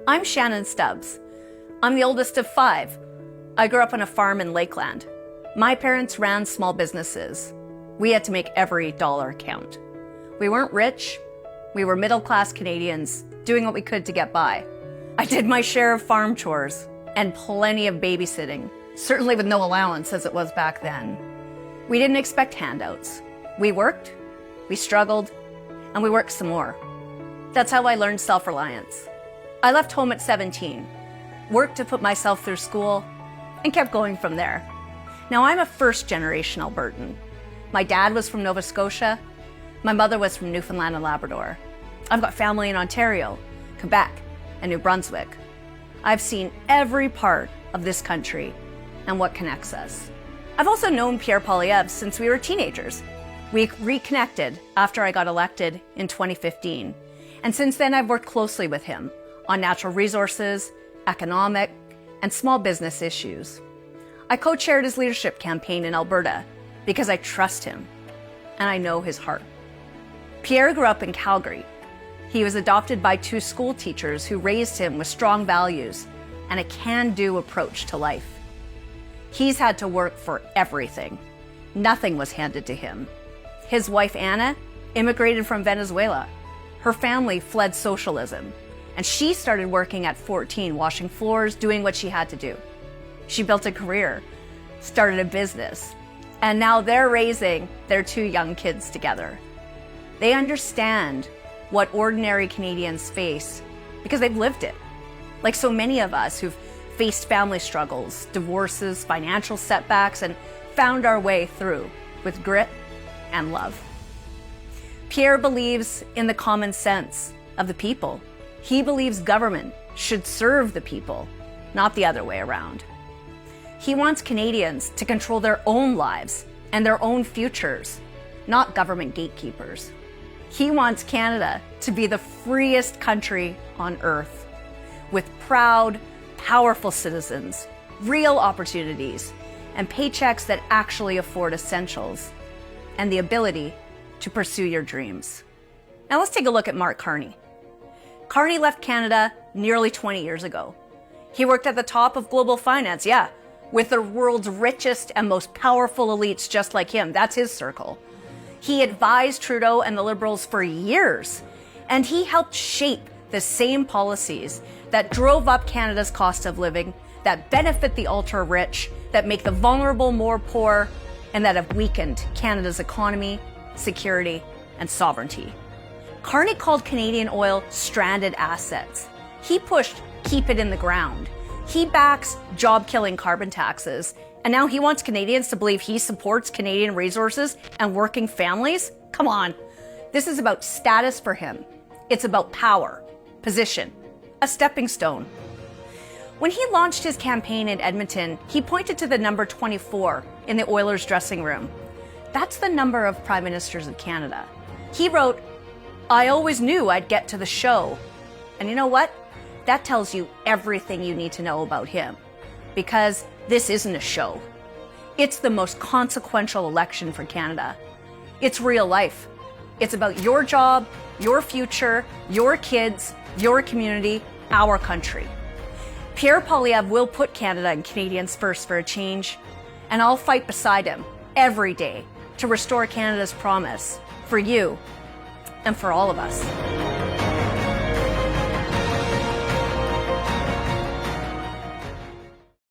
I'm Shannon Stubbs. I'm the oldest of 5. I grew up on a farm in Lakeland. My parents ran small businesses. We had to make every dollar count. We weren't rich. We were middle-class Canadians doing what we could to get by. I did my share of farm chores and plenty of babysitting, certainly with no allowance as it was back then. We didn't expect handouts. We worked, we struggled, and we worked some more. That's how I learned self-reliance. I left home at 17, worked to put myself through school, and kept going from there. Now, I'm a first-generation Albertan. My dad was from Nova Scotia. My mother was from Newfoundland and Labrador. I've got family in Ontario, Quebec, and New Brunswick. I've seen every part of this country and what connects us. I've also known Pierre Poilievre since we were teenagers. We reconnected after I got elected in 2015. And since then, I've worked closely with him on natural resources, economic, and small business issues. I co-chaired his leadership campaign in Alberta because I trust him and I know his heart. Pierre grew up in Calgary. He was adopted by 2 school teachers who raised him with strong values and a can-do approach to life. He's had to work for everything. Nothing was handed to him. His wife, Anna, immigrated from Venezuela. Her family fled socialism, and she started working at 14, washing floors, doing what she had to do. She built a career, started a business, and now they're raising their 2 young kids together. They understand what ordinary Canadians face because they've lived it. Like so many of us who've faced family struggles, divorces, financial setbacks, and found our way through with grit and love. Pierre believes in the common sense of the people. He believes government should serve the people, not the other way around. He wants Canadians to control their own lives and their own futures, not government gatekeepers. He wants Canada to be the freest country on earth, with proud, powerful citizens, real opportunities, and paychecks that actually afford essentials, and the ability to pursue your dreams. Now let's take a look at Mark Carney. Carney left Canada nearly 20 years ago. He worked at the top of global finance, with the world's richest and most powerful elites just like him. That's his circle. He advised Trudeau and the Liberals for years, and he helped shape the same policies that drove up Canada's cost of living, that benefit the ultra-rich, that make the vulnerable more poor, and that have weakened Canada's economy, security, and sovereignty. Carney called Canadian oil stranded assets. He pushed keep it in the ground. He backs job-killing carbon taxes, and now he wants Canadians to believe he supports Canadian resources and working families? Come on. This is about status for him. It's about power, position, a stepping stone. When he launched his campaign in Edmonton, he pointed to the number 24 in the Oilers dressing room. That's the number of Prime Ministers of Canada. He wrote, "I always knew I'd get to the show." And you know what? That tells you everything you need to know about him, because this isn't a show. It's the most consequential election for Canada. It's real life. It's about your job, your future, your kids, your community, our country. Pierre Poilievre will put Canada and Canadians first for a change, and I'll fight beside him every day to restore Canada's promise for you and for all of us.